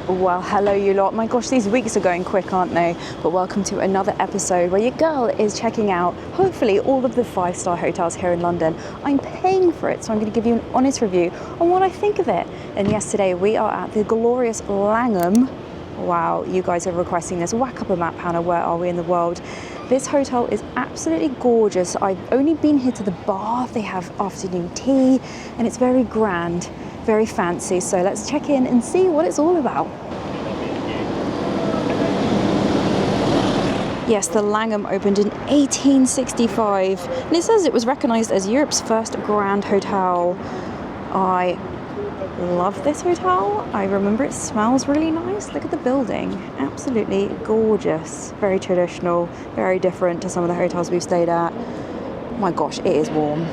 Well, hello you lot. My gosh, these weeks are going quick, aren't they? But welcome to another episode where your girl is checking out, hopefully, all of the 5-star hotels here in London. I'm paying for it, so I'm going to give you an honest review on what I think of it. And yes, today we are at the glorious Langham. Wow, you guys are requesting this. Whack up a map, Hannah. Where are we in the world? This hotel is absolutely gorgeous. I've only been here to the bar. They have afternoon tea, and it's very grand. Very fancy, so let's check in and see what it's all about. Yes, the Langham opened in 1865, and it says it was recognised as Europe's first grand hotel. I love this hotel. I remember it smells really nice. Look at the building, absolutely gorgeous. Very traditional, very different to some of the hotels we've stayed at. My gosh, it is warm.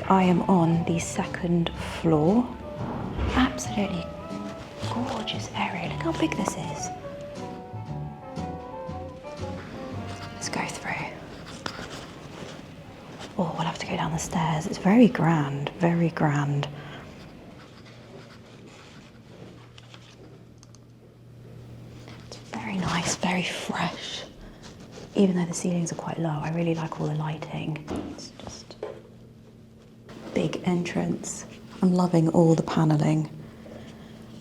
I am on the second floor. Absolutely gorgeous area. Look how big this is. Let's go through. Oh, we'll have to go down the stairs. It's very grand, very grand. It's very nice, very fresh. Even though the ceilings are quite low, I really like all the lighting. It's just big entrance. I'm loving all the panelling.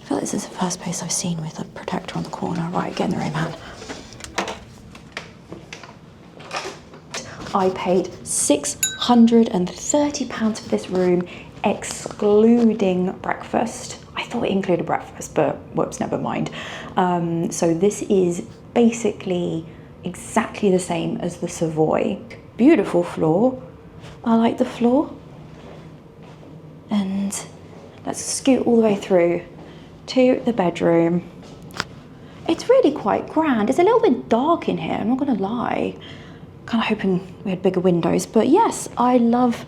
I feel like this is the first place I've seen with a protector on the corner. Right, get in the room, man. I paid £630 for this room, excluding breakfast. I thought it included breakfast, but whoops, never mind. So this is basically exactly the same as the Savoy. Beautiful floor. I like the floor. And let's scoot all the way through to the bedroom. It's really quite grand. It's a little bit dark in here, I'm not gonna lie. Kind of hoping we had bigger windows, but yes, I love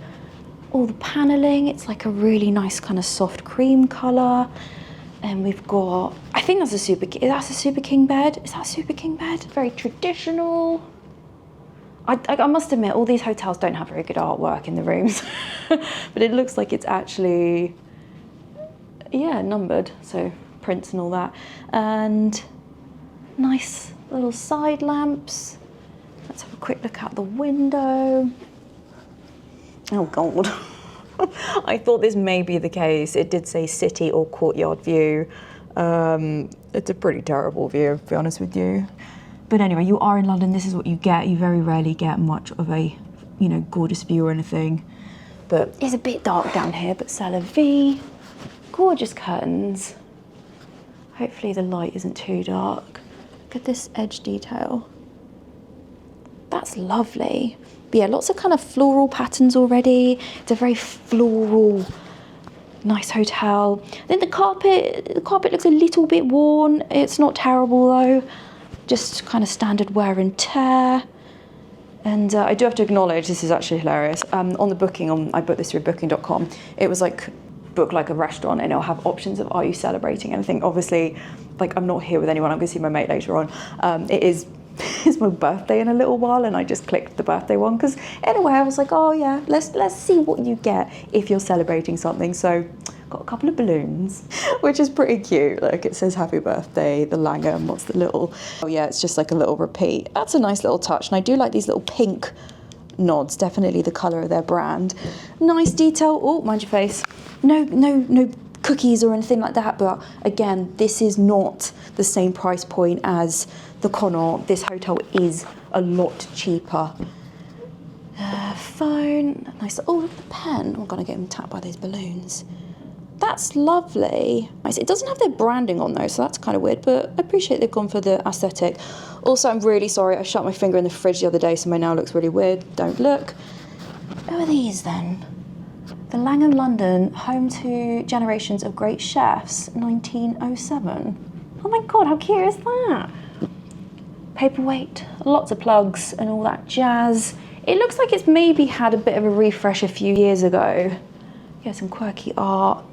all the paneling. It's like a really nice kind of soft cream color. And we've got, I think that's a Super King. That's a Super King bed. Is that a Super King bed? Very traditional. I must admit, all these hotels don't have very good artwork in the rooms, but it looks like it's actually, yeah, numbered, so prints and all that. And nice little side lamps. Let's have a quick look out the window. Oh God. I thought this may be the case. It did say city or courtyard view. It's a pretty terrible view, to be honest with you. But anyway, you are in London, this is what you get. You very rarely get much of a, you know, gorgeous view or anything. But it's a bit dark down here, but c'est la vie. Gorgeous curtains. Hopefully the light isn't too dark. Look at this edge detail. That's lovely. But yeah, lots of kind of floral patterns already. It's a very floral, nice hotel. Then the carpet looks a little bit worn. It's not terrible though. Just kind of standard wear and tear. And I do have to acknowledge, this is actually hilarious. On the booking, I booked this through booking.com. It was like, book like a restaurant and it'll have options of, are you celebrating anything? Obviously, like I'm not here with anyone, I'm gonna see my mate later on. It's my birthday in a little while and I just clicked the birthday one because anyway, I was like, oh yeah, let's see what you get if you're celebrating something. So got a couple of balloons, which is pretty cute. Like it says happy birthday, the Langham, what's the little, oh yeah, it's just like a little repeat. That's a nice little touch. And I do like these little pink nods, definitely the colour of their brand. Nice detail. Oh, mind your face. No cookies or anything like that, but again, this is not the same price point as the Connaught. This hotel is a lot cheaper. Phone, nice. Oh, look at the pen. I'm gonna get him tapped by those balloons. That's lovely. Nice. It doesn't have their branding on though, so that's kind of weird, but I appreciate they've gone for the aesthetic. Also, I'm really sorry, I shut my finger in the fridge the other day, so my nail looks really weird. Don't look. Who are these then? The Langham London, home to generations of great chefs, 1907. Oh my God, how cute is that? Paperweight, lots of plugs and all that jazz. It looks like it's maybe had a bit of a refresh a few years ago. Yeah, some quirky art.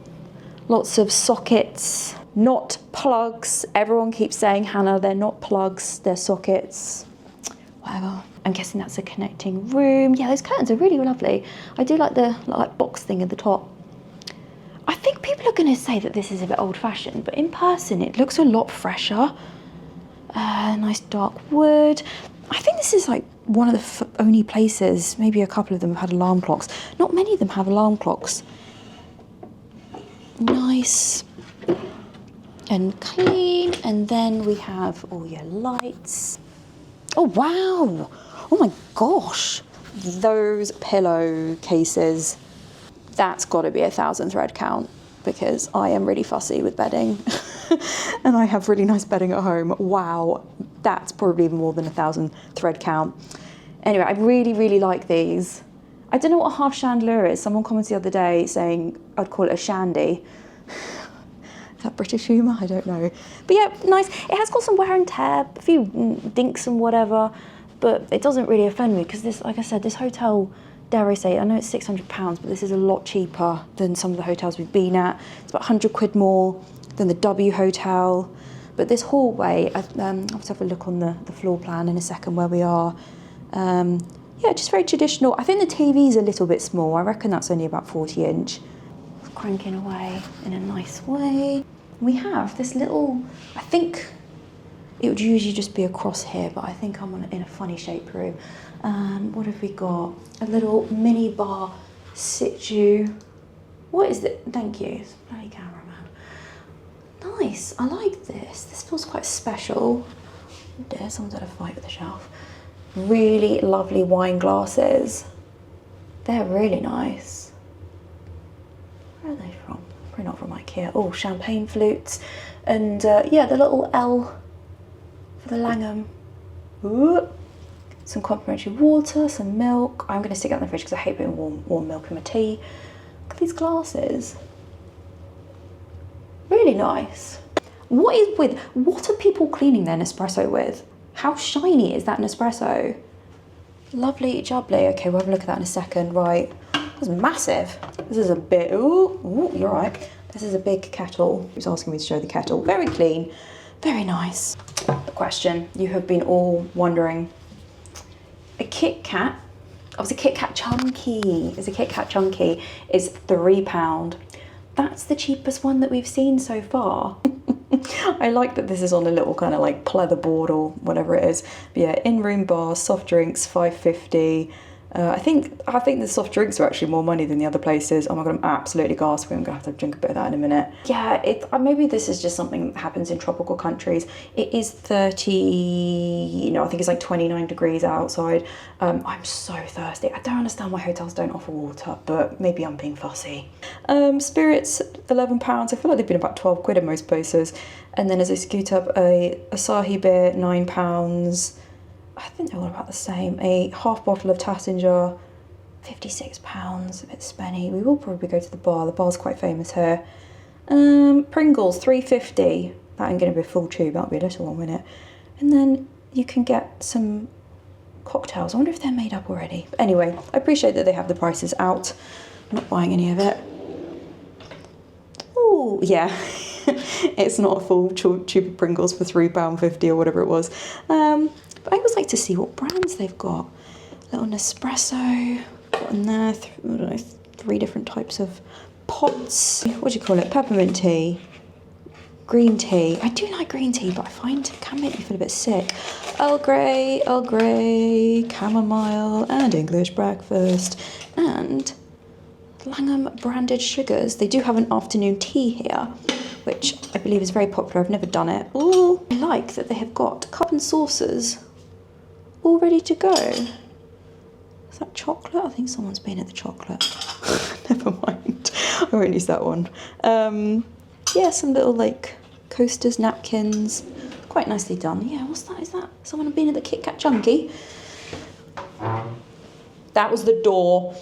Lots of sockets, not plugs. Everyone keeps saying, Hannah, they're not plugs, they're sockets. Whatever. I'm guessing that's a connecting room. Yeah, those curtains are really lovely. I do like the box thing at the top. I think people are going to say that this is a bit old-fashioned, but in person it looks a lot fresher. Nice dark wood. I think this is like one of the only places, maybe a couple of them have had alarm clocks. Not many of them have alarm clocks. Nice and clean. And then we have all your lights. Oh wow, oh my gosh, those pillow cases, that's got to be 1,000 thread count, because I am really fussy with bedding and I have really nice bedding at home. Wow, that's probably even more than 1,000 thread count. Anyway, I really like these. I don't know what a half chandelier is. Someone commented the other day saying I'd call it a shandy. Is that British humour? I don't know. But yeah, nice. It has got some wear and tear, a few dinks and whatever, but it doesn't really offend me because this, like I said, this hotel, dare I say, I know it's £600, but this is a lot cheaper than some of the hotels we've been at. It's about 100 quid more than the W Hotel. But this hallway, I'll have to have a look on the floor plan in a second where we are. Yeah, just very traditional. I think the TV's a little bit small. I reckon that's only about 40 inch. Cranking away in a nice way. We have this little, I think it would usually just be across here, but I think I'm in a funny shaped room. What have we got? A little mini bar situ. What is it? Thank you, it's a bloody cameraman. Nice, I like this. This feels quite special. Oh dear, someone's had a fight with the shelf. Really lovely wine glasses. They're really nice. Where are they from? Probably not from IKEA. Oh, champagne flutes. And yeah, the little L for the Langham. Ooh. Some complimentary water, some milk. I'm going to stick that in the fridge because I hate putting warm milk in my tea. Look at these glasses. Really nice. What are people cleaning their Nespresso with? How shiny is that Nespresso? Lovely jubbly. Okay, we'll have a look at that in a second. Right, that's massive. This is a bit, ooh, you're right. This is a big kettle. He was asking me to show the kettle. Very clean, very nice. The question you have been all wondering. A Kit Kat, oh, it's a Kit Kat Chunky. It's a Kit Kat Chunky is £3. That's the cheapest one that we've seen so far. I like that this is on a little kind of like pleather board or whatever it is. But yeah, in-room bar, soft drinks, £5.50. I think the soft drinks are actually more money than the other places. Oh my God, I'm absolutely gasping. I'm gonna have to drink a bit of that in a minute. Yeah, maybe this is just something that happens in tropical countries. It is 30, I think it's like 29 degrees outside. I'm so thirsty. I don't understand why hotels don't offer water, but maybe I'm being fussy. Spirits, £11. I feel like they've been about 12 quid in most places. And then as I scoot up, a Asahi beer, £9. I think they're all about the same. A half bottle of Tassinger, £56, a bit spenny. We will probably go to the bar. The bar's quite famous here. Pringles, £3.50. That ain't going to be a full tube. That'll be a little one, won't it? And then you can get some cocktails. I wonder if they're made up already. But anyway, I appreciate that they have the prices out. I'm not buying any of it. Oh, yeah. It's not a full tube of Pringles for £3.50 or whatever it was. But I always like to see what brands they've got. Little Nespresso, got in there, I don't know, 3 different types of pots. What do you call it? Peppermint tea, green tea. I do like green tea, but I find it can make me feel a bit sick. Earl Grey, chamomile, and English breakfast. And Langham branded sugars. They do have an afternoon tea here, which I believe is very popular. I've never done it. Ooh, I like that they have got cup and saucers all ready to go. Is that chocolate? I think someone's been at the chocolate. Never mind. I I won't use that one. Yeah, some little like coasters, napkins. Quite nicely done. Yeah, what's that? Is that someone been at the Kit Kat Chunky? That was the door.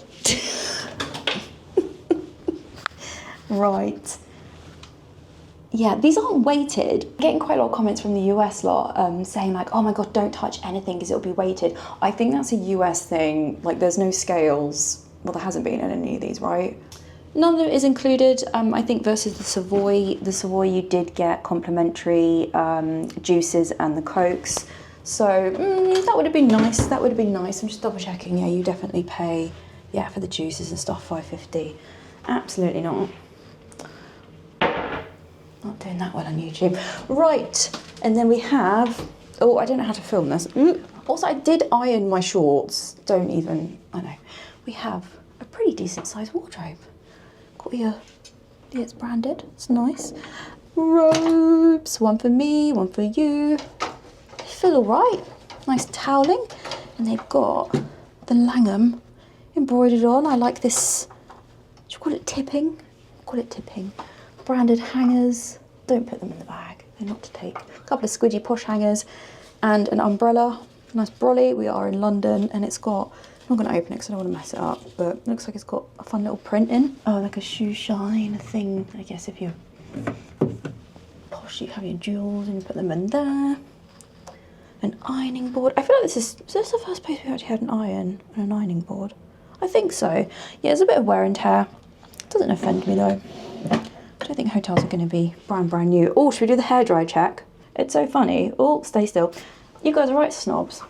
Right. Yeah, these aren't weighted. I'm getting quite a lot of comments from the US lot saying like, oh my God, don't touch anything because it'll be weighted. I think that's a US thing. Like there's no scales. Well, there hasn't been in any of these, right? None of it is included. I think versus the Savoy you did get complimentary juices and the Cokes. So that would have been nice. That would have been nice. I'm just double checking. Yeah, you definitely pay, yeah, for the juices and stuff, $5.50. Absolutely not. Not doing that well on YouTube. Right, and then we have, oh, I don't know how to film this. Also, I did iron my shorts. Don't even, I know. We have a pretty decent sized wardrobe. Got your, yeah, it's branded, it's nice. Robes, one for me, one for you. They feel all right. Nice toweling. And they've got the Langham embroidered on. I like this, do you call it tipping? Call it tipping. Branded hangers. Don't put them in the bag, they're not to take. A couple of squidgy posh hangers and an umbrella. Nice brolly. We are in London and it's got, I'm not going to open it because I don't want to mess it up, but it looks like it's got a fun little print in. Oh, like a shoe shine thing. I guess if you're posh, you have your jewels and you put them in there. An ironing board. I feel like is this the first place we actually had an iron and an ironing board? I think so. Yeah, there's a bit of wear and tear. It doesn't offend me though. I don't think hotels are going to be brand new. Oh, should we do the hairdryer check? It's so funny. Oh, stay still. You guys are right snobs.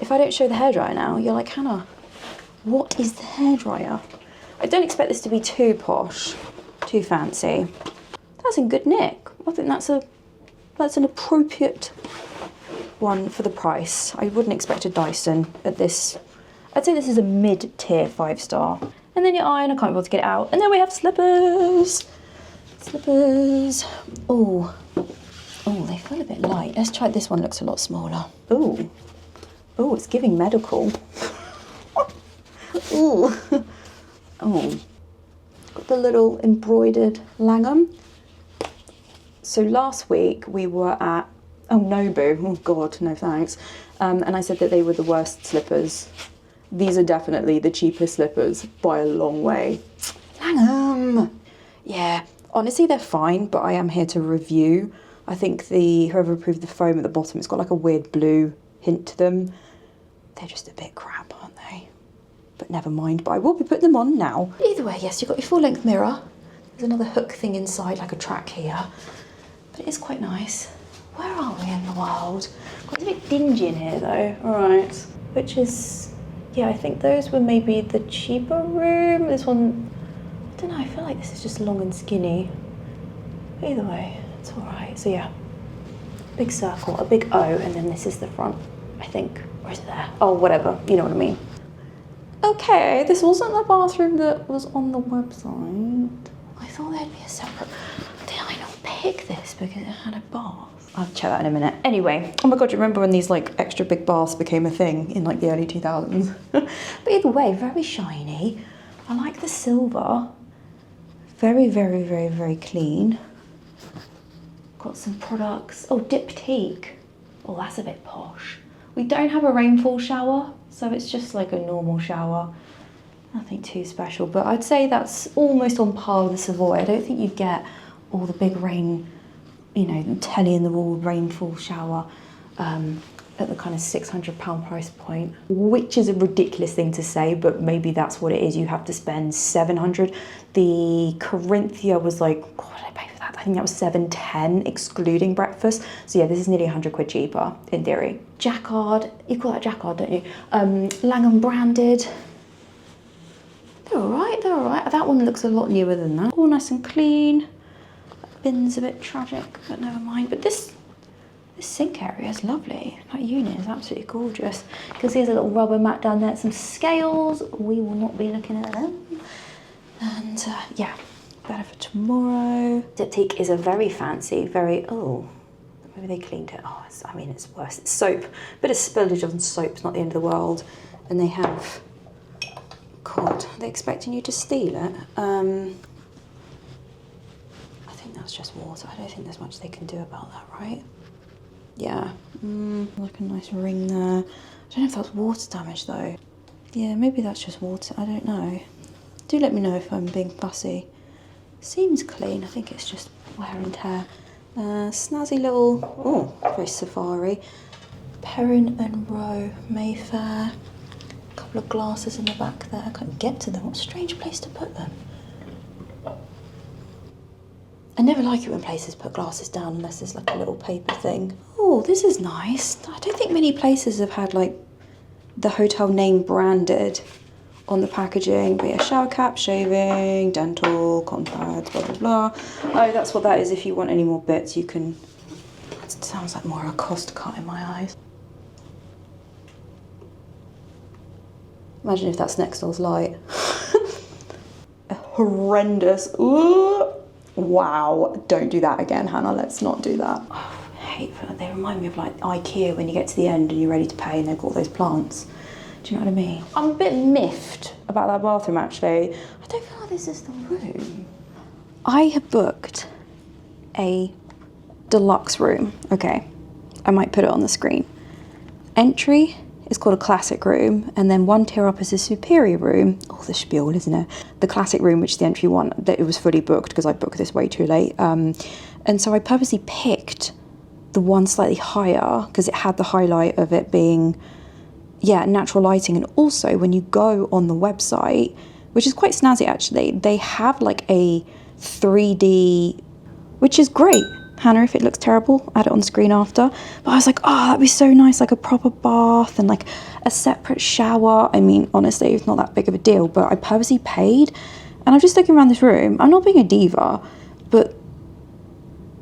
If I don't show the hairdryer now, you're like, Hannah, what is the hairdryer? I don't expect this to be too posh, too fancy. That's in good nick. I think that's an appropriate one for the price. I wouldn't expect a Dyson at this. I'd say this is a mid-tier 5-star. And then your iron, I can't be able to get it out. And then we have slippers. Slippers. Oh, they feel a bit light. Let's try this one, looks a lot smaller. Oh, it's giving medical. Ooh. Oh, got the little embroidered Langham. So last week we were at, Nobu, oh God, no thanks. And I said that they were the worst slippers. These are definitely the cheapest slippers by a long way. Langham! Yeah, honestly they're fine, but I am here to review. I think whoever approved the foam at the bottom, it's got like a weird blue hint to them. They're just a bit crap, aren't they? But never mind, but I will be putting them on now. Either way, yes, you've got your full-length mirror. There's another hook thing inside, like a track here. But it is quite nice. Where are we in the world? It's a bit dingy in here though. All right, which is, yeah, I think those were maybe the cheaper room. This one, I don't know, I feel like this is just long and skinny. But either way, it's all right. So yeah, big circle, a big O, and then this is the front, I think. Or is it there? Oh, whatever, you know what I mean. Okay, this wasn't the bathroom that was on the website. I thought there'd be a separate, did I not pick this because it had a bath? I'll check that in a minute. Anyway, oh my God, do you remember when these like extra big baths became a thing in like the early 2000s? But either way, very shiny. I like the silver. Very, very, very, very clean. Got some products. Oh, Diptyque. Oh, that's a bit posh. We don't have a rainfall shower, so it's just like a normal shower. Nothing too special, but I'd say that's almost on par with the Savoy. I don't think you'd get all the big rain, you know, telly in the wall rainfall shower at the kind of £600 price point, which is a ridiculous thing to say, but maybe that's what it is. You have to spend £700. The Corinthia was like, what did I pay for that? I think that was $710 excluding breakfast. So yeah, this is nearly £100 cheaper in theory. Jacquard, you call that Jacquard, don't you? Langham branded. They're all right, they're all right. That one looks a lot newer than that. All nice and clean. That bin's a bit tragic, but never mind. But this sink area is lovely. That unit is absolutely gorgeous. You can see there's a little rubber mat down there, some scales. We will not be looking at them. And yeah, better for tomorrow. Diptyque is a very fancy, oh, maybe they cleaned it. Oh, I mean, it's worse. It's soap. Bit of spillage on soap's not the end of the world. And they have God, are they expecting you to steal it? I think that's just water. I don't think there's much they can do about that, right? Yeah, like a nice ring there. I don't know if that's water damage though. Yeah, maybe that's just water, I don't know. Do let me know if I'm being fussy. Seems clean, I think it's just wear and tear. Snazzy little, oh, very safari. Perrin and Row, Mayfair. A couple of glasses in the back there. I can't get to them. What a strange place to put them. I never like it when places put glasses down unless there's like a little paper thing. Oh, this is nice. I don't think many places have had like the hotel name branded on the packaging. But yeah, shower cap, shaving, dental, cotton pads, blah, blah, blah. Oh, that's what that is. If you want any more bits, you can... That sounds like more a cost cut in my eyes. Imagine if that's next door's light. Horrendous. Ooh. Wow, don't do that again, Hannah. Let's not do that. Oh, I hate that. They remind me of like IKEA when you get to the end and you're ready to pay and they've got all those plants. Do you know what I mean? I'm a bit miffed about that bathroom actually. I don't feel like this is the room. I have booked a deluxe room. Okay, I might put it on the screen. Entry is called a classic room, and then one tier up is a superior room. Oh, the spiel, isn't it? The classic room, which is the entry one, that it was fully booked because I booked this way too late. And so I purposely picked the one slightly higher because it had the highlight of it being, yeah, natural lighting. And also when you go on the website, which is quite snazzy actually, they have like a 3D, which is great. Hannah, if it looks terrible, add it on screen after. But I was like, oh, that'd be so nice, like a proper bath and like a separate shower. I mean, honestly, it's not that big of a deal, but I purposely paid. And I'm just looking around this room. I'm not being a diva, but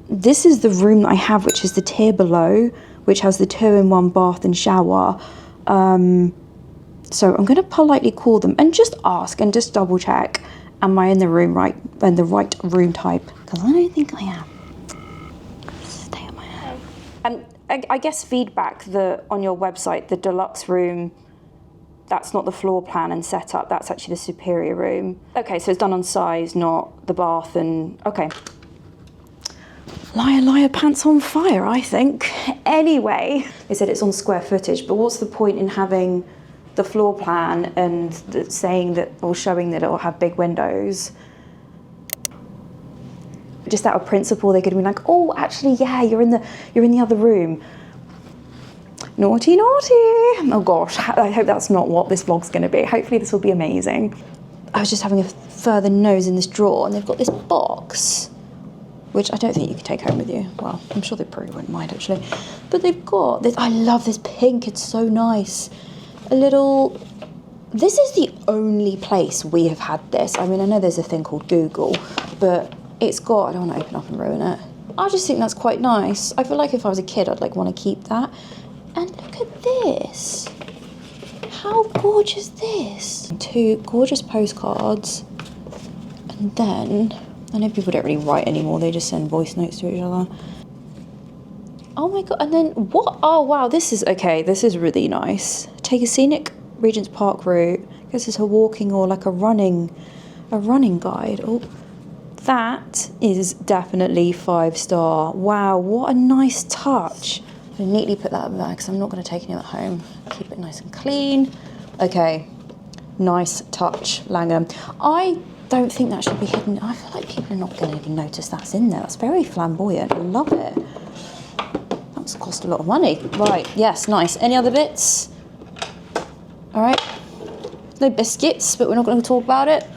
this is the room that I have, which is the tier below, which has the 2-in-1 bath and shower. So I'm going to politely call them and just ask and just double check, am I in the room right, in the right room type? Because I don't think I am. I guess feedback on your website, the deluxe room, that's not the floor plan and setup, that's actually the superior room. Okay, so it's done on size, not the bath and, okay. Liar, liar, pants on fire, I think. Anyway, they said it's on square footage, but what's the point in having the floor plan and saying that, or showing that it'll have big windows? Just out of principle, they could have been like, oh, actually, yeah, you're in the other room. Naughty, naughty. Oh gosh, I hope that's not what this vlog's gonna be. Hopefully this will be amazing. I was just having a further nose in this drawer and they've got this box, which I don't think you can take home with you. Well, I'm sure they probably wouldn't mind actually. But they've got this, I love this pink, it's so nice. A little, this is the only place we have had this. I mean, I know there's a thing called Google, but it's got, I don't want to open up and ruin it. I just think that's quite nice. I feel like if I was a kid, I'd like want to keep that. And look at this. How gorgeous is this? 2 gorgeous postcards. And then, I know people don't really write anymore, they just send voice notes to each other. Oh my God, and then what? Oh wow, this is, okay, this is really nice. Take a scenic Regent's Park route. I guess it's a walking or like a running guide. Oh. That is definitely 5-star. Wow, what a nice touch. I'm gonna neatly put that back because I'm not gonna take any of it home. Keep it nice and clean. Okay, nice touch, Langham. I don't think that should be hidden. I feel like people are not gonna even notice that's in there. That's very flamboyant, I love it. That's cost a lot of money. Right, yes, nice. Any other bits? All right, no biscuits, but we're not gonna talk about it.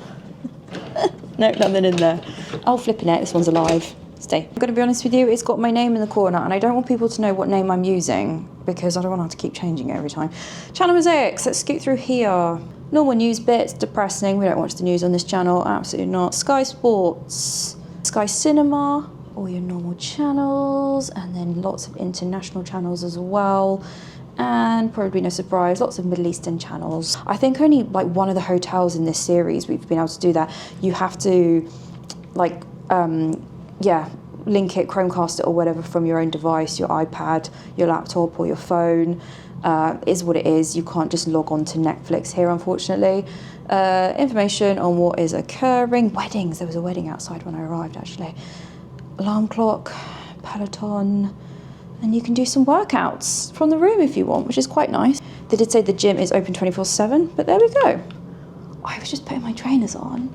No, nothing in there. Oh, flipping it, this one's alive. Stay. I'm going to be honest with you, it's got my name in the corner and I don't want people to know what name I'm using because I don't want to have to keep changing it every time. Channel mosaics, let's scoot through here. Normal news bits, depressing, we don't watch the news on this channel, absolutely not. Sky Sports, Sky Cinema, all your normal channels, and then lots of international channels as well. And probably no surprise, lots of Middle Eastern channels. I think only like one of the hotels in this series we've been able to do that. You have to like, yeah, link it, Chromecast it or whatever from your own device, your iPad, your laptop or your phone. is what it is. You can't just log on to Netflix here, unfortunately. Information on what is occurring. Weddings, there was a wedding outside when I arrived, actually. Alarm clock, Peloton, and you can do some workouts from the room if you want, which is quite nice. They did say the gym is open 24/7, but there we go. I was just putting my trainers on.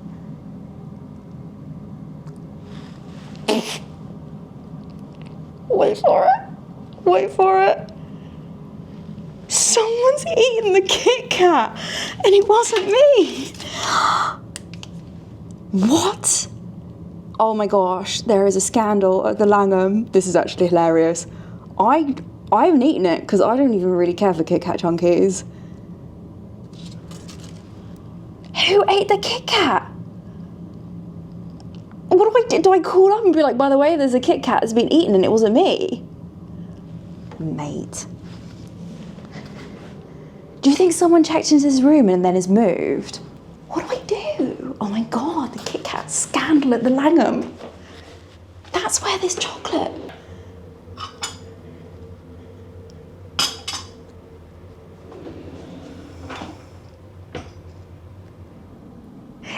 Wait for it. Wait for it. Someone's eaten the Kit Kat, and it wasn't me. What? Oh my gosh, there is a scandal at the Langham. This is actually hilarious. I haven't eaten it because I don't even really care for Kit Kat chunkies. Who ate the Kit Kat? What do I do? Do I call up and be like, by the way, there's a Kit Kat that's been eaten and it wasn't me? Mate. Do you think someone checked into his room and then has moved? What do I do? Oh my God, the Kit Kat scandal at the Langham. That's where there's chocolate.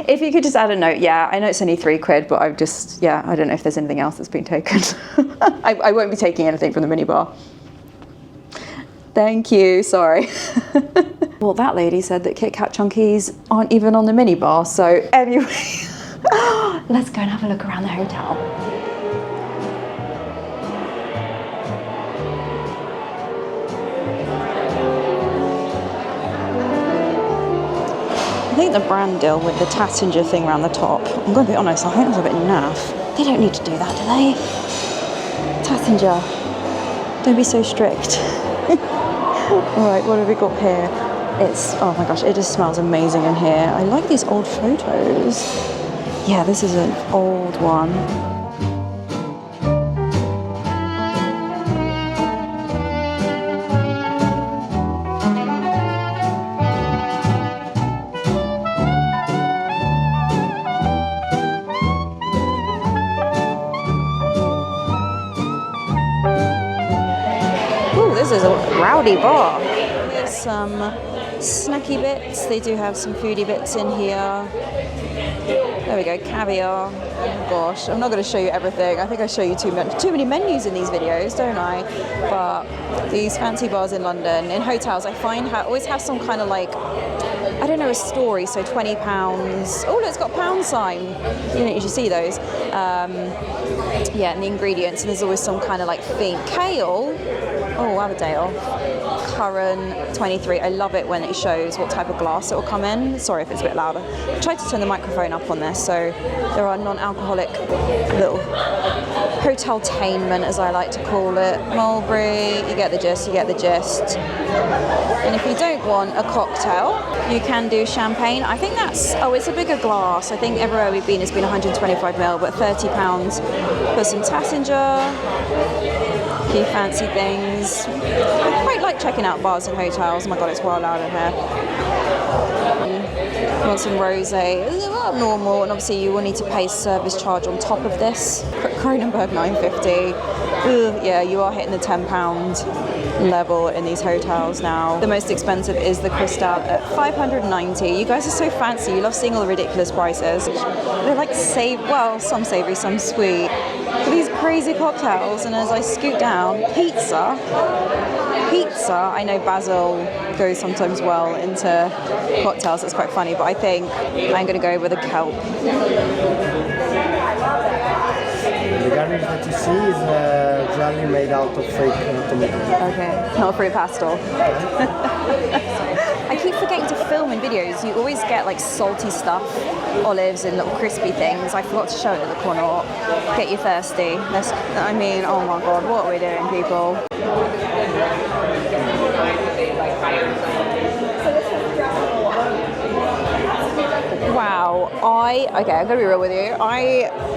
If you could just add a note, yeah, I know it's only £3, but I've just, yeah, I don't know if there's anything else that's been taken. I won't be taking anything from the minibar. Thank you, sorry. Well, that lady said that Kit Kat chunkies aren't even on the minibar, so anyway, let's go and have a look around the hotel. I think the brand deal with the Tassinger thing around the top, I'm going to be honest, I think it's a bit naff. They don't need to do that, do they? Tassinger, don't be so strict. Alright, what have we got here? It's, oh my gosh, it just smells amazing in here. I like these old photos. Yeah, this is an old one. This is a rowdy bar. Here's some snacky bits. They do have some foodie bits in here. There we go, caviar. Oh gosh, I'm not going to show you everything. I think I show you too many menus in these videos, don't I? But these fancy bars in London, in hotels, I find always have some kind of like, I don't know, a story. So £20. Oh, look, it's got a pound sign. You don't usually see those. Yeah, and the ingredients, and there's always some kind of like theme. Kale. Oh, Averdale. Currant 23. I love it when it shows what type of glass it will come in. Sorry if it's a bit louder. I tried to turn the microphone up on this, so there are non-alcoholic little hoteltainment, as I like to call it. Mulberry, you get the gist, you get the gist. And if you don't want a cocktail, you can do champagne. I think that's, oh, it's a bigger glass. I think everywhere we've been has been 125ml, but £30 for some Tassinger. Few fancy things. I quite like checking out bars and hotels. Oh my God, it's well loud in here. Want some rosé? It's a lot normal, and obviously you will need to pay service charge on top of this. Kronenberg $9.50. Ugh, yeah, you are hitting the £10 level in these hotels now. The most expensive is the Cristal at $590. You guys are so fancy. You love seeing all the ridiculous prices. They're like some savoury, some sweet. For these crazy cocktails, and as I scoot down, pizza. I know basil goes sometimes well into cocktails. It's quite funny, but I think I'm going to go with a kelp. The garnish that you see is jelly made out of fake tomato. Okay, not a fruit pastel. I keep forgetting to film in videos. You always get like salty stuff, olives and little crispy things. I forgot to show it at the corner. Get you thirsty. I mean, oh my God, what are we doing, people? Wow, okay, I'm gonna be real with you.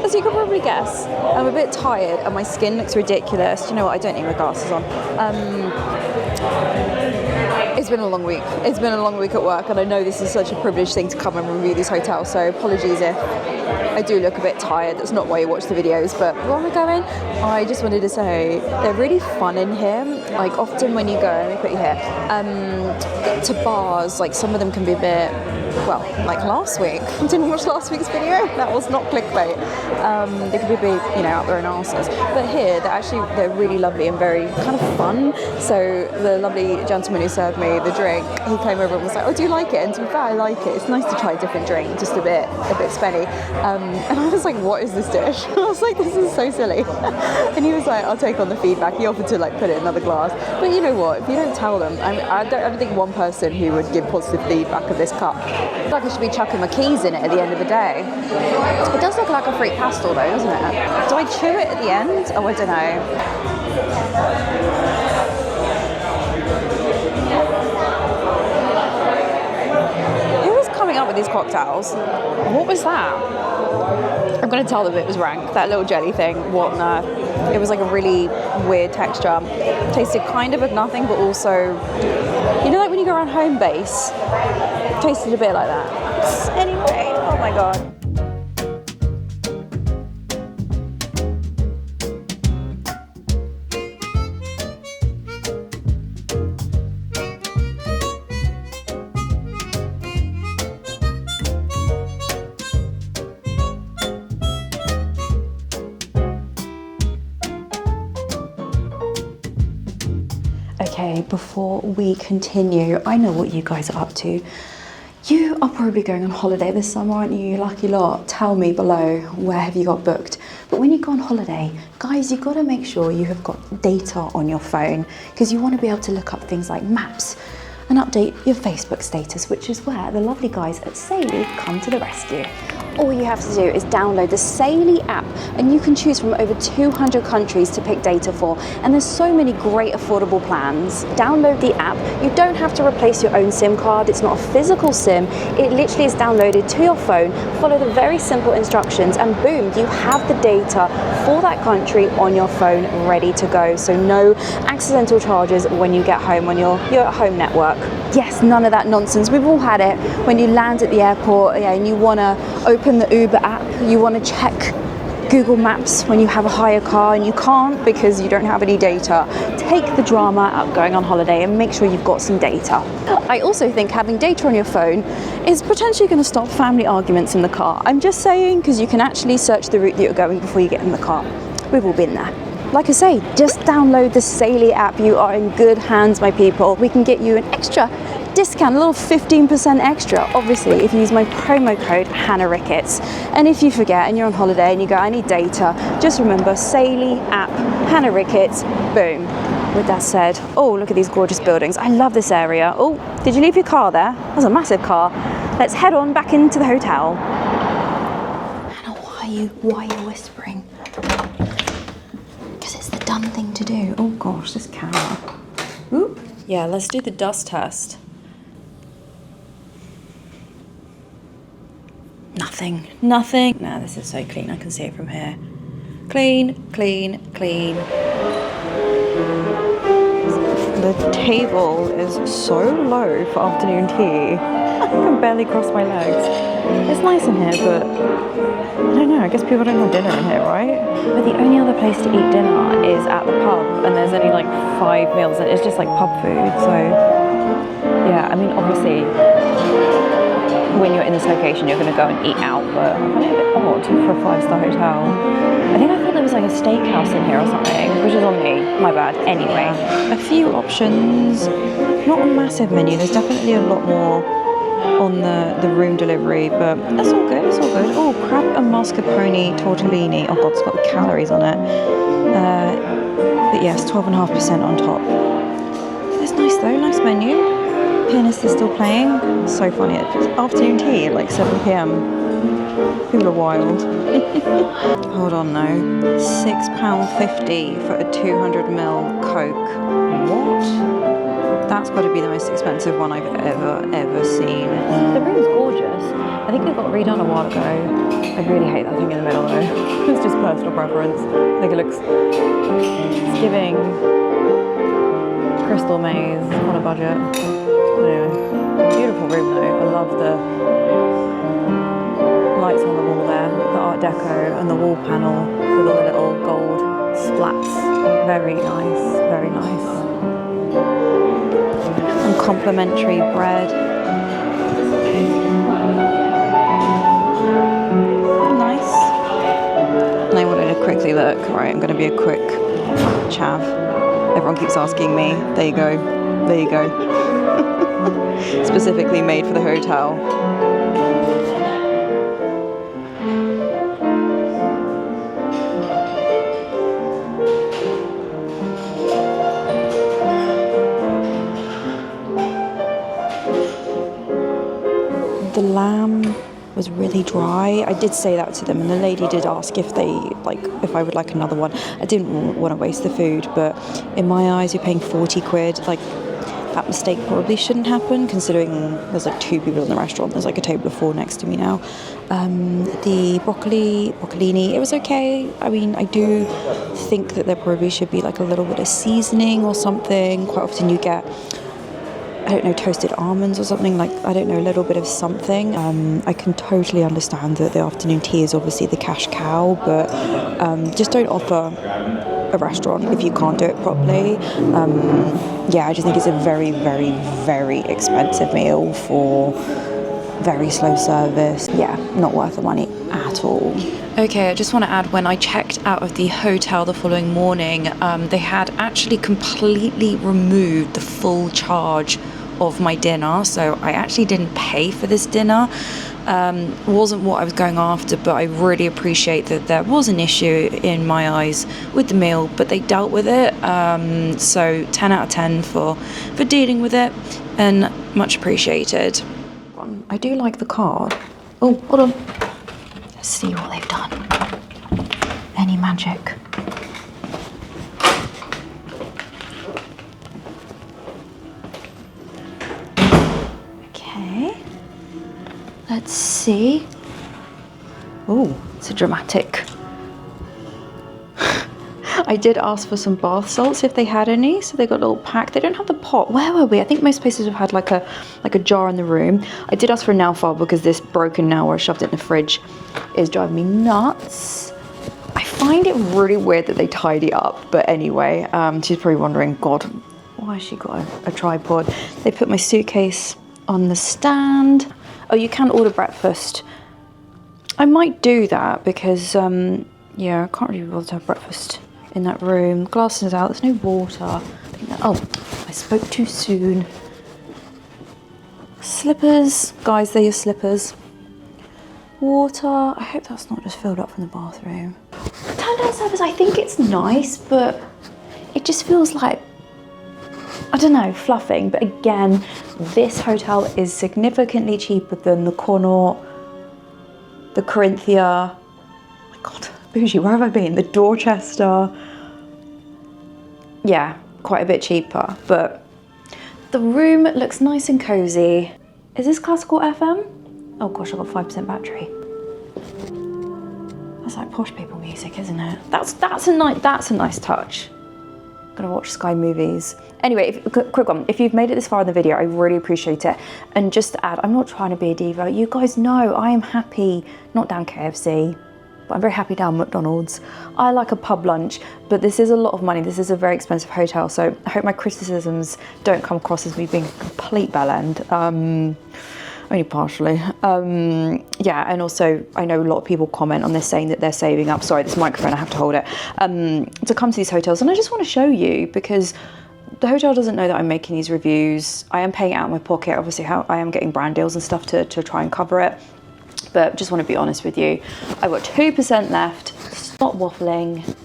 As you can probably guess, I'm a bit tired and my skin looks ridiculous. Do you know what? I don't need my glasses on. It's been a long week. It's been a long week at work, and I know this is such a privileged thing to come and review these hotels, so apologies if I do look a bit tired. That's not why you watch the videos, but where am I going? I just wanted to say they're really fun in here. Like often when you go, let me put you here, to bars, like some of them can be a bit, well, like last week. Didn't watch last week's video? That was not clickbait. They could be big, you know, out there in arses. But here, they're really lovely and very kind of fun. So the lovely gentleman who served me the drink, he came over and was like, "Oh, do you like it?" And to be fair, I like it. It's nice to try a different drink, just a bit spenny. And I was like, "What is this dish?" I was like, "This is so silly." And he was like, "I'll take on the feedback." He offered to like put it in another glass. But you know what? If you don't tell them, I don't think one person who would give positive feedback of this cup. I feel like I should be chucking my keys in it at the end of the day. It does look like a fruit pastel though, doesn't it? Do I chew it at the end? Oh, I don't know. Who was coming up with these cocktails? What was that? I'm going to tell them it was rank. That little jelly thing, what on earth? It was like a really weird texture. Tasted kind of nothing, but also, you know, like when you go around home base, tasted a bit like that. Anyway, oh my god. Okay, before we continue, I know what you guys are up to. You are probably going on holiday this summer, aren't you, you lucky lot? Tell me below, where have you got booked? But when you go on holiday, guys, you've got to make sure you have got data on your phone, because you want to be able to look up things like maps and update your Facebook status, which is where the lovely guys at Saily come to the rescue. All you have to do is download the Saily app, and you can choose from over 200 countries to pick data for, and there's so many great affordable plans. Download the app. You don't have to replace your own SIM card. It's not a physical SIM. It literally is downloaded to your phone. Follow the very simple instructions, and boom, you have the data for that country on your phone ready to go. So no accidental charges when you get home on your home network. Yes, none of that nonsense. We've all had it when you land at the airport, and you want to open the Uber app, you want to check Google Maps when you have a hire car and you can't because you don't have any data. Take the drama out going on holiday and make sure you've got some data. I also think having data on your phone is potentially going to stop family arguments in the car. I'm just saying, because you can actually search the route that you're going before you get in the car. We've all been there. Like I say, just download the Saily app. You are in good hands, my people. We can get you an extra discount, a little 15% extra, obviously, if you use my promo code hannahlricketts. And if you forget and you're on holiday and you go, I need data, just remember Saily app, hannahlricketts, boom. With that said, oh, look at these gorgeous buildings. I love this area. Oh, did you leave your car there? That's a massive car. Let's head on back into the hotel. Hannah, why are you whispering? Because it's the done thing to do. Oh gosh, this camera. Ooh. Yeah, let's do the dust test. Nothing. No, this is so clean. I can see it from here. Clean. The table is so low for afternoon tea. I can barely cross my legs. It's nice in here, but I don't know. I guess people don't have dinner in here, right? But the only other place to eat dinner is at the pub, and there's only like 5 meals, and it's just like pub food. So yeah, I mean, obviously, when you're in this location, you're going to go and eat out, but I find it a bit odd for a 5-star hotel. I think I thought there was like a steakhouse in here or something, which is on me, my bad. Anyway, a few options, not a massive menu. There's definitely a lot more on the room delivery, but it's all good. Oh, crab and mascarpone tortellini. Oh god, it's got the calories on it. But yes, 12.5% on top. It's nice though, nice menu. Pianist is still playing. So funny. It's afternoon tea at like 7 p.m. People are wild. Hold on now. £6.50 for a 200ml Coke. What? That's got to be the most expensive one I've ever seen. The room's gorgeous. I think it got redone a while ago. I really hate that thing in the middle though. It's just personal preference. I think it's giving Crystal Maze on a budget. Anyway, beautiful room though. I love the lights on the wall there, the Art Deco, and the wall panel with all the little gold splats. Very nice, very nice. And complimentary bread. Nice. And I wanted to quickly look. Right, I'm going to be a quick chav. Everyone keeps asking me. There you go. There you go. Specifically made for the hotel. The lamb was really dry. I did say that to them, and the lady did ask if I would like another one. I didn't want to waste the food, but in my eyes, you're paying 40 quid. Like, that mistake probably shouldn't happen, considering there's like 2 people in the restaurant. There's like a table of 4 next to me now. The broccolini, it was okay. I mean, I do think that there probably should be like a little bit of seasoning or something. Quite often you get, I don't know, toasted almonds or something, like, I don't know, a little bit of something. I can totally understand that the afternoon tea is obviously the cash cow, but just don't offer a restaurant if you can't do it properly. Yeah, I just think it's a very, very, very expensive meal for very slow service. Yeah, not worth the money at all. Okay, I just want to add, when I checked out of the hotel the following morning, they had actually completely removed the full charge of my dinner, so I actually didn't pay for this dinner. Wasn't what I was going after, but I really appreciate that there was an issue in my eyes with the meal, but they dealt with it. So 10 out of 10 for dealing with it, and much appreciated. I do like the card. Oh, hold on. Let's see what they've done. Any magic? Okay. Let's see. Oh, it's a dramatic. I did ask for some bath salts if they had any, so they got a little pack. They don't have the pot. Where were we? I think most places have had like a jar in the room. I did ask for a nail file because this broken nail where I shoved it in the fridge is driving me nuts. I find it really weird that they tidy up, but anyway, she's probably wondering, God, why has she got a tripod? They put my suitcase on the stand. Oh, you can order breakfast. I might do that because, yeah, I can't really be bothered to have breakfast in that room. Glass is out, there's no water. Oh, I spoke too soon. Slippers, guys, they're your slippers. Water, I hope that's not just filled up from the bathroom. Turn down service, I think it's nice, but it just feels like, I don't know, fluffing. But again, this hotel is significantly cheaper than the Connaught, the Corinthia, oh my God, bougie, where have I been? The Dorchester. Yeah, quite a bit cheaper, but the room looks nice and cozy. Is this classical FM? Oh gosh, I've got 5% battery. That's like posh people music, isn't it? That's a nice touch. Gonna watch Sky movies. Anyway, quick one. If you've made it this far in the video, I really appreciate it. And just to add, I'm not trying to be a diva. You guys know I am happy, not down KFC, but I'm very happy down McDonald's. I like a pub lunch, but this is a lot of money. This is a very expensive hotel, so I hope my criticisms don't come across as me being a complete bellend. Only partially. Yeah, and also I know a lot of people comment on this saying that they're saving up. Sorry, this microphone, I have to hold it. To come to these hotels, and I just want to show you because the hotel doesn't know that I'm making these reviews. I am paying out of my pocket. Obviously, I am getting brand deals and stuff to try and cover it. But just want to be honest with you. I've got 2% left. Stop waffling.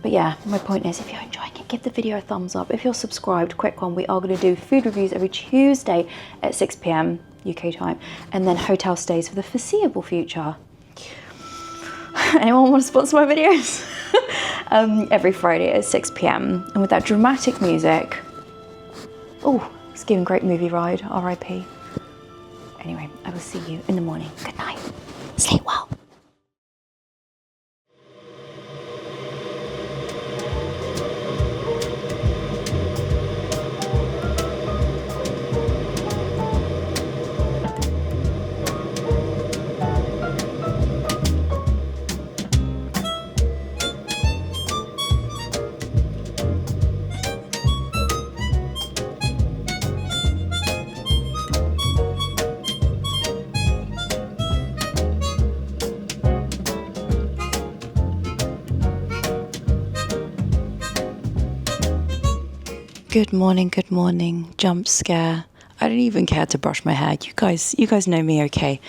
But yeah, my point is, if you're enjoying it, give the video a thumbs up. If you're subscribed, quick one, we are going to do food reviews every Tuesday at 6 p.m. UK time, and then hotel stays for the foreseeable future. Anyone want to sponsor my videos? Every Friday at 6 p.m. And with that dramatic music, oh, it's giving great movie ride, RIP. Anyway, I will see you in the morning. Good night. Sleep well. Good morning, jump scare. I don't even care to brush my hair. You guys know me, okay?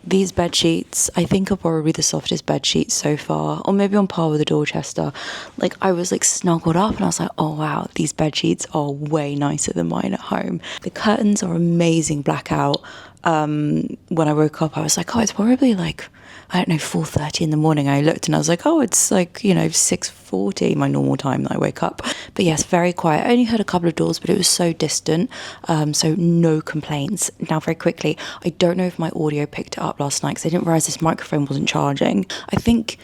These bed sheets, I think, are probably the softest bed sheets so far, or maybe on par with the Dorchester. Like, I was like snuggled up and I was like, oh wow, these bed sheets are way nicer than mine at home. The curtains are amazing blackout. When I woke up, I was like, oh, it's probably like, I don't know, 4:30 in the morning. I looked and I was like, oh, it's like, 6:40, my normal time that I wake up. But yes, very quiet. I only heard a couple of doors, but it was so distant. So no complaints. Now, very quickly, I don't know if my audio picked it up last night because I didn't realize this microphone wasn't charging. I think,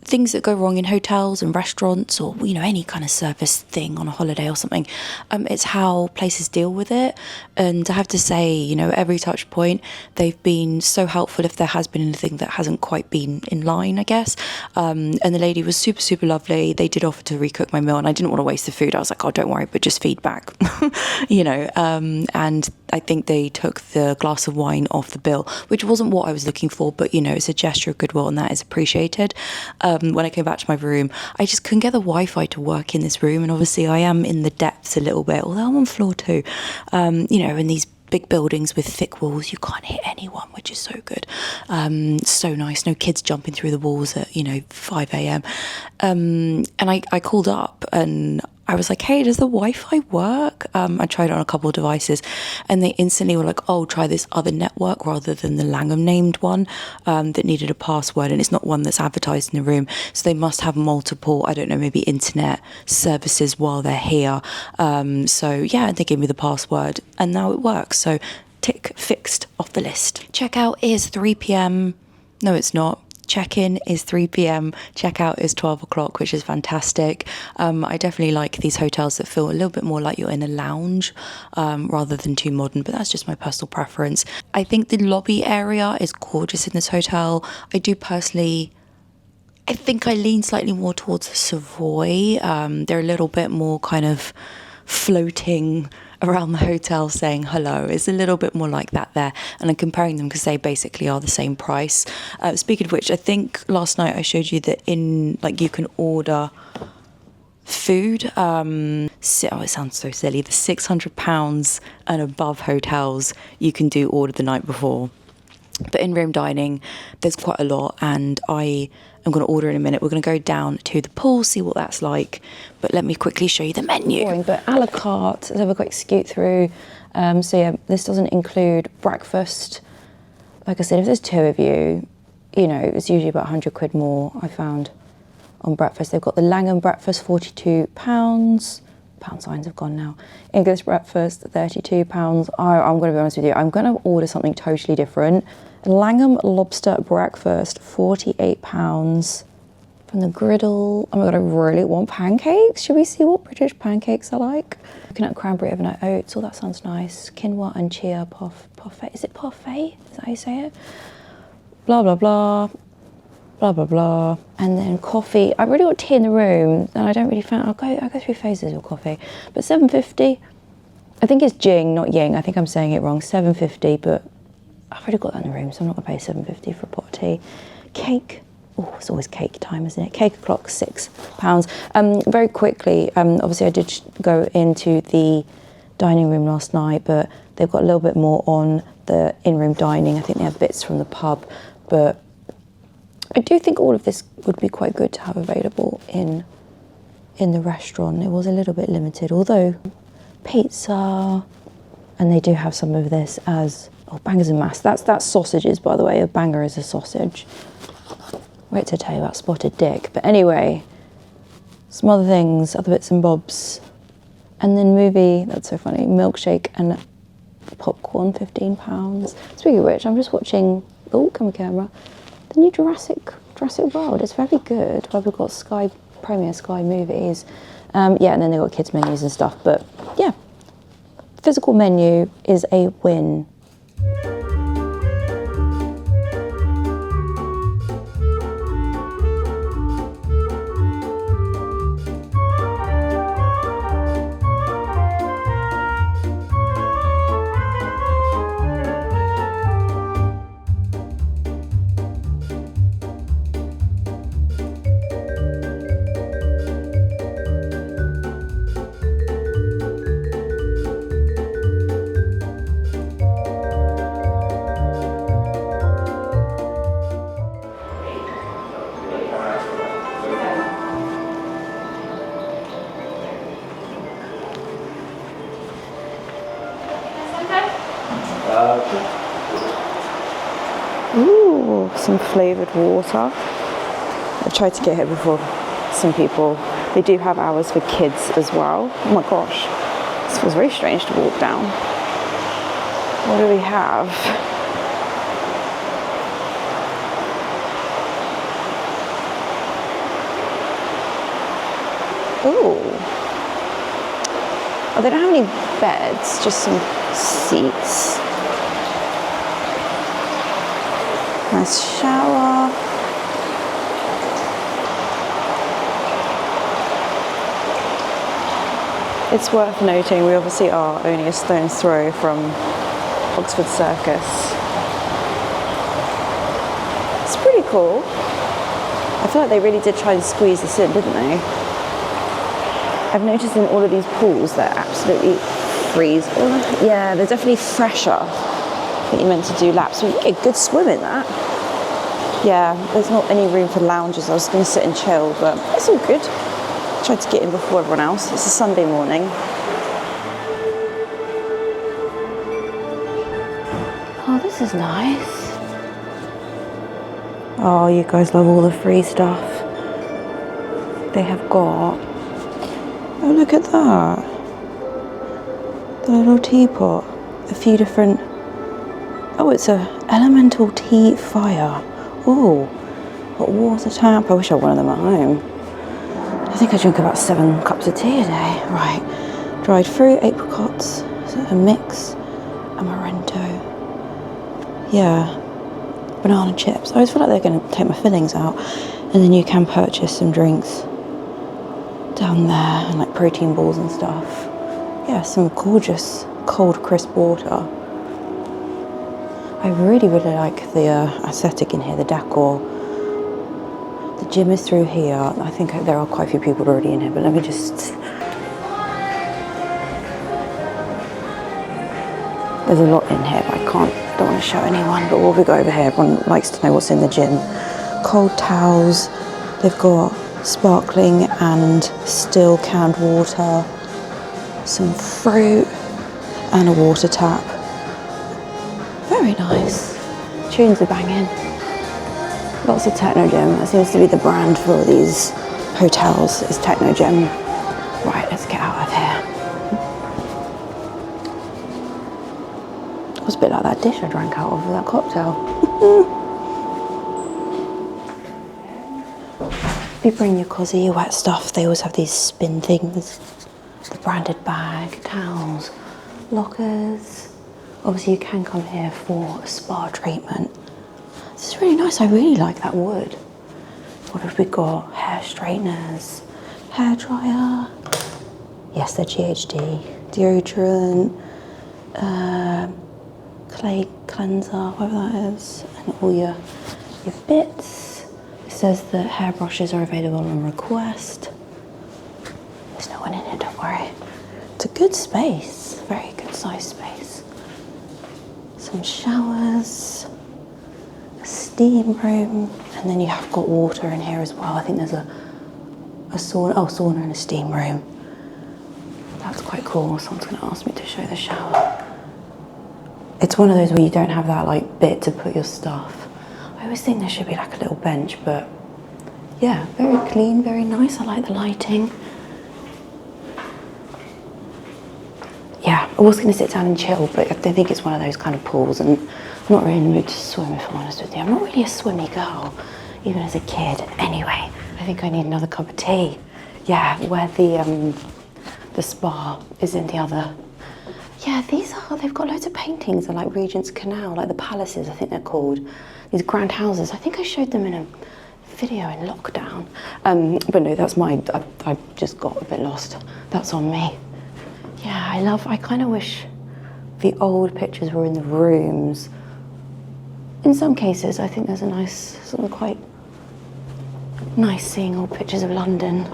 things that go wrong in hotels and restaurants, or any kind of service thing on a holiday or something, it's how places deal with it. And I have to say, every touch point, they've been so helpful if there has been anything that hasn't quite been in line, I guess. And the lady was super, super lovely. They did offer to recook my meal and I didn't want to waste the food. I was like, oh, don't worry, but just feedback. And I think they took the glass of wine off the bill, which wasn't what I was looking for, but it's a gesture of goodwill and that is appreciated. When I came back to my room, I just couldn't get the Wi-Fi to work in this room, and obviously I am in the depths a little bit, although I'm on floor 2. In these big buildings with thick walls, you can't hit anyone, which is so good. So nice. No kids jumping through the walls at 5 a.m. And I called up and I was like, hey, does the Wi-Fi work? I tried it on a couple of devices and they instantly were like, oh, try this other network rather than the Langham named one that needed a password, and it's not one that's advertised in the room. So they must have multiple, I don't know, maybe internet services while they're here. So yeah, they gave me the password and now it works. So tick, fixed, off the list. Checkout is 3 p.m. No, it's not. Check-in is 3 p.m, checkout is 12 o'clock, which is fantastic. I definitely like these hotels that feel a little bit more like you're in a lounge rather than too modern, but that's just my personal preference. I think the lobby area is gorgeous in this hotel. I think I lean slightly more towards the Savoy. They're a little bit more kind of floating around the hotel saying hello. It's a little bit more like that there, and I'm comparing them because they basically are the same price. Speaking of which, I think last night I showed you that you can order food. It sounds so silly. The £600 and above hotels you can do order the night before. But in-room dining, there's quite a lot, and I am going to order in a minute. We're going to go down to the pool, see what that's like. But let me quickly show you the menu. But a la carte, let's have a quick scoot through. So yeah, this doesn't include breakfast. Like I said, if there's 2 of you, it's usually about 100 quid more, I found, on breakfast. They've got the Langham breakfast, £42. Pound signs have gone now. English breakfast, £32. I'm going to be honest with you, I'm going to order something totally different. Langham lobster breakfast, £48 from the griddle. Oh my god, I really want pancakes. Should we see what British pancakes are like? Looking at cranberry overnight oats. Oh, that sounds nice. Quinoa and chia parfait. Is it parfait? Is that how you say it? Blah blah blah. Blah blah blah. And then coffee. I really got tea in the room, and I don't really find I'll go through phases with coffee. But £7.50. I think it's Jing, not Ying. I think I'm saying it wrong. £7.50, but I've already got that in the room, so I'm not gonna pay £7.50 for a pot of tea. Cake. Oh, it's always cake time, isn't it? Cake o'clock, £6. Very quickly, obviously I did go into the dining room last night, but they've got a little bit more on the in-room dining. I think they have bits from the pub, but I do think all of this would be quite good to have available in the restaurant. It was a little bit limited, although pizza, and they do have some of this as, bangers and mash. That's sausages, by the way. A banger is a sausage. Wait to tell you about spotted dick. But anyway, some other things, other bits and bobs. And then movie, that's so funny, milkshake and popcorn, £15. Speaking of which, I'm just watching, camera, the new Jurassic World. It's very good. We've got Premier Sky movies. And then they've got kids menus and stuff. But yeah, physical menu is a win. Ooh, some flavoured water. I tried to get here before some people. They do have hours for kids as well. Oh my gosh, this feels very strange to walk down. What do we have? Ooh. Oh, they don't have any beds, just some seats. Nice shower. It's worth noting we obviously are only a stone's throw from Oxford Circus. It's pretty cool. I feel like they really did try and squeeze this in, didn't they? I've noticed in all of these pools they're absolutely freeze. Yeah, they're definitely fresher. I think you're meant to do laps. So you get a good swim in that. Yeah, there's not any room for lounges. I was going to sit and chill, but it's all good. Tried to get in before everyone else. It's a Sunday morning. Oh, this is nice. Oh, you guys love all the free stuff. They have got... Oh, look at that. The little teapot. A few different... Oh, it's a elemental tea fire. Oh, hot water tap. I wish I had one of them at home. I think I drink about 7 cups of tea a day. Right. Dried fruit, apricots, a mix, amaretto. Yeah. Banana chips. I always feel like they're going to take my fillings out. And then you can purchase some drinks down there, and like protein balls and stuff. Yeah, some gorgeous cold crisp water. I really, really like the aesthetic in here, the decor. The gym is through here. I think there are quite a few people already in here, but let me just... There's a lot in here, but I don't want to show anyone, but we'll go over here. Everyone likes to know what's in the gym. Cold towels. They've got sparkling and still canned water, some fruit, and a water tap. Very nice. Tunes are banging. Lots of techno gym. That seems to be the brand for all these hotels, is techno gym. Right, let's get out of here. It was a bit like that dish I drank out of with that cocktail. If you bring your cosy, your wet stuff, they always have these spin things. The branded bag, towels, lockers. Obviously you can come here for a spa treatment. This is really nice, I really like that wood. What have we got? Hair straighteners, hair dryer. Yes, they're GHD. Deodorant, clay cleanser, whatever that is. And all your bits. It says that hair brushes are available on request. There's no one in it, don't worry. It's a good space, very good sized space. Some showers, a steam room, and then you have got water in here as well. I think there's a sauna and a steam room. That's quite cool. Someone's going to ask me to show the shower. It's one of those where you don't have that like bit to put your stuff. I always think there should be like a little bench, but yeah, very clean, very nice. I like the lighting. Yeah, I was going to sit down and chill, but I don't think it's one of those kind of pools, and I'm not really in the mood to swim, if I'm honest with you. I'm not really a swimmy girl, even as a kid. Anyway, I think I need another cup of tea. Yeah, where the spa is in the other. Yeah, they've got loads of paintings of like Regent's Canal, like the palaces, I think they're called. These grand houses. I think I showed them in a video in lockdown. But no, that's I just got a bit lost. That's on me. Yeah, I kind of wish the old pictures were in the rooms. In some cases, I think there's something quite nice seeing old pictures of London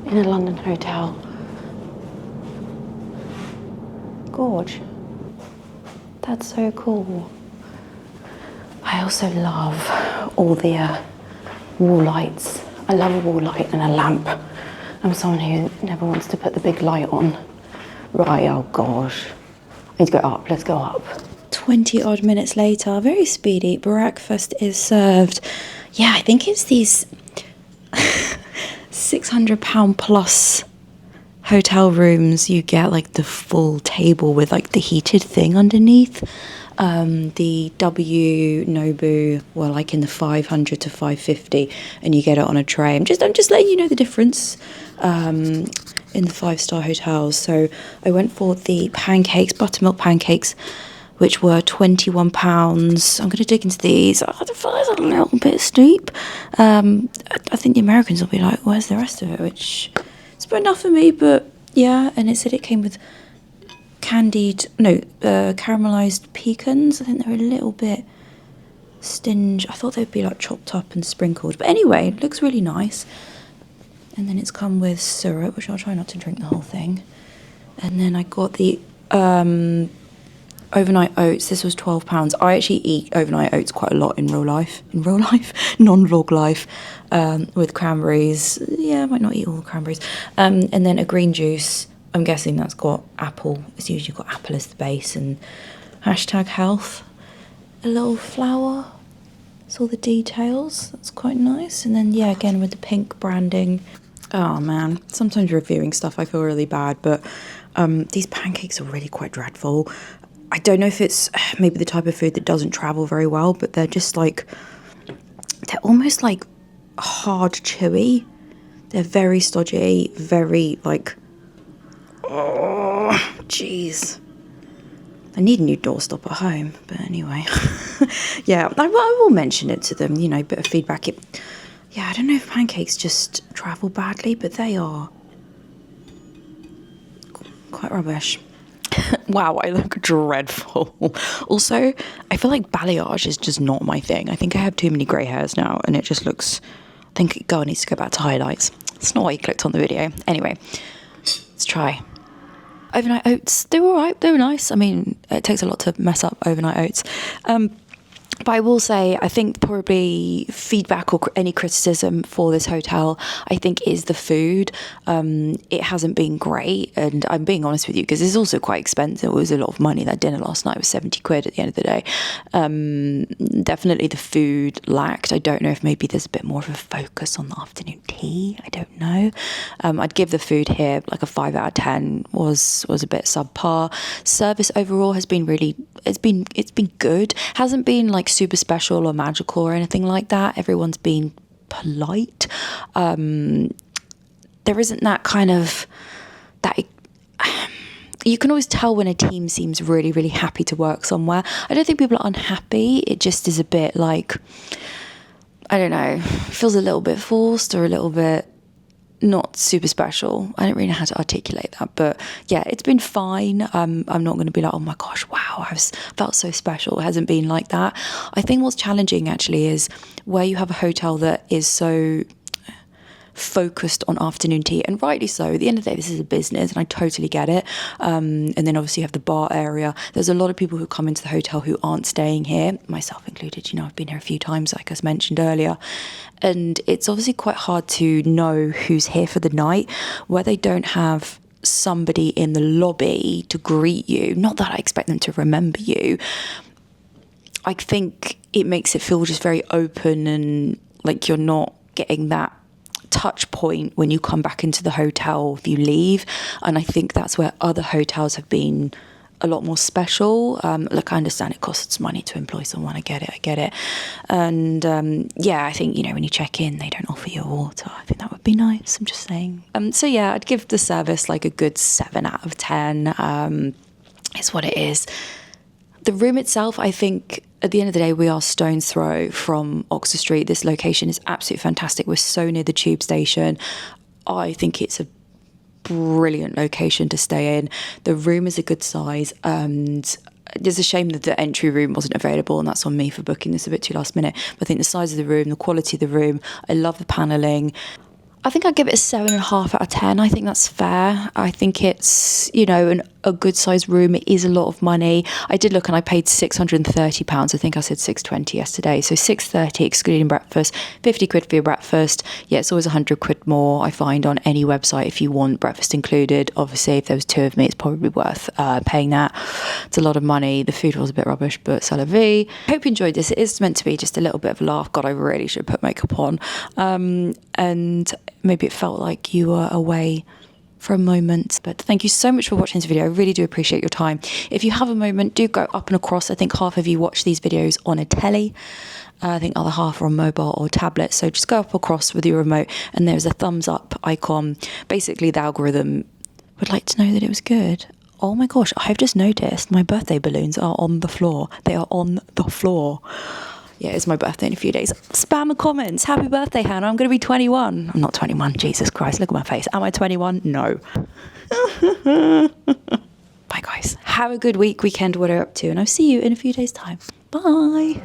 in a London hotel. Gorge. That's so cool. I also love all the wall lights. I love a wall light and a lamp. I'm someone who never wants to put the big light on. Right, oh gosh. I need to go up, let's go up. 20 odd minutes later, very speedy, breakfast is served. Yeah, I think it's these £600 plus hotel rooms. You get like the full table with like the heated thing underneath. The W Nobu were like in the 500 to 550, and you get it on a tray. I'm just letting you know the difference in the 5-star hotels. So I went for the pancakes, buttermilk pancakes, which were £21. I'm going to dig into these. I feel like it's a little bit steep. I think the Americans will be like, where's the rest of it? Which is about enough for me, but yeah. And it said it came with caramelized pecans. I think they're a little bit stinged. I thought they'd be like chopped up and sprinkled. But anyway, it looks really nice. And then it's come with syrup, which I'll try not to drink the whole thing. And then I got the overnight oats. This was £12. I actually eat overnight oats quite a lot in real life, non-vlog life, with cranberries. Yeah, I might not eat all the cranberries. And then a green juice. I'm guessing that's got apple. It's usually got apple as the base, and #health. A little flower. It's all the details. That's quite nice. And then, yeah, again with the pink branding. Oh man, sometimes reviewing stuff I feel really bad, but these pancakes are really quite dreadful. I don't know if it's maybe the type of food that doesn't travel very well, but they're just like, they're almost like hard chewy. They're very stodgy, very like, oh, jeez. I need a new doorstop at home, but anyway. Yeah, I will mention it to them, you know, bit of feedback. Yeah, I don't know if pancakes just travel badly, but they are quite rubbish. Wow, I look dreadful. Also, I feel like balayage is just not my thing. I think I have too many grey hairs now, and it just looks... I think girl needs to go back to highlights. It's not why you clicked on the video. Anyway, let's try. Overnight oats, they were alright, they were nice. I mean, it takes a lot to mess up overnight oats. But I will say, I think probably feedback or any criticism for this hotel, I think, is the food. It hasn't been great, and I'm being honest with you because it's also quite expensive. It was a lot of money. That dinner last night was 70 quid at the end of the day. Definitely the food lacked. I don't know if maybe there's a bit more of a focus on the afternoon tea. I don't know. I'd give the food here like a 5 out of 10. Was a bit subpar. Service overall has been really, it's been good. Hasn't been like super special or magical or anything like that. Everyone's been polite. There isn't that kind of that. You can always tell when a team seems really, really happy to work somewhere. I don't think people are unhappy. It just is a bit like, I don't know, feels a little bit forced or a little bit not super special. I don't really know how to articulate that, but yeah, it's been fine. I'm not going to be like, oh my gosh, wow, I felt so special. It hasn't been like that. I think what's challenging actually is where you have a hotel that is so focused on afternoon tea, and rightly so. At the end of the day, this is a business, and I totally get it. And then obviously you have the bar area. There's a lot of people who come into the hotel who aren't staying here, myself included. You know, I've been here a few times, like I mentioned earlier, and it's obviously quite hard to know who's here for the night, where they don't have somebody in the lobby to greet you. Not that I expect them to remember you. I think it makes it feel just very open, and like you're not getting that touch point when you come back into the hotel if you leave. And I think that's where other hotels have been a lot more special. Look, I understand it costs money to employ someone. I get it. And yeah, I think, you know, when you check in, they don't offer you water. I think that would be nice. I'm just saying. So yeah, I'd give the service like a good 7 out of 10. It's what it is. The room itself, I think, at the end of the day, we are stone's throw from Oxford Street. This location is absolutely fantastic. We're so near the tube station. I think it's a brilliant location to stay in. The room is a good size, and it's a shame that the entry room wasn't available, and that's on me for booking this a bit too last minute. But I think the size of the room, the quality of the room, I love the panelling. I think I'd give it a 7.5 out of 10. I think that's fair. I think it's, you know, a good sized room. It is a lot of money. I did look and I paid £630. I think I said 620 yesterday. So 630 excluding breakfast, 50 quid for your breakfast. Yeah, it's always 100 quid more, I find, on any website if you want breakfast included. Obviously, if there was two of me, it's probably worth paying that. It's a lot of money. The food was a bit rubbish, but c'est la vie. Hope you enjoyed this. It is meant to be just a little bit of a laugh. God, I really should put makeup on. And maybe it felt like you were away for a moment. But thank you so much for watching this video. I really do appreciate your time. If you have a moment, do go up and across. I think half of you watch these videos on a telly. I think other half are on mobile or tablet. So just go up across with your remote and there's a thumbs up icon. Basically, the algorithm would like to know that it was good. Oh my gosh, I've just noticed my birthday balloons are on the floor. They are on the floor. Yeah, it's my birthday in a few days. Spam the comments. Happy birthday, Hannah. I'm going to be 21. I'm not 21. Jesus Christ, look at my face. Am I 21? No. Bye, guys. Have a good weekend, what are you up to? And I'll see you in a few days' time. Bye.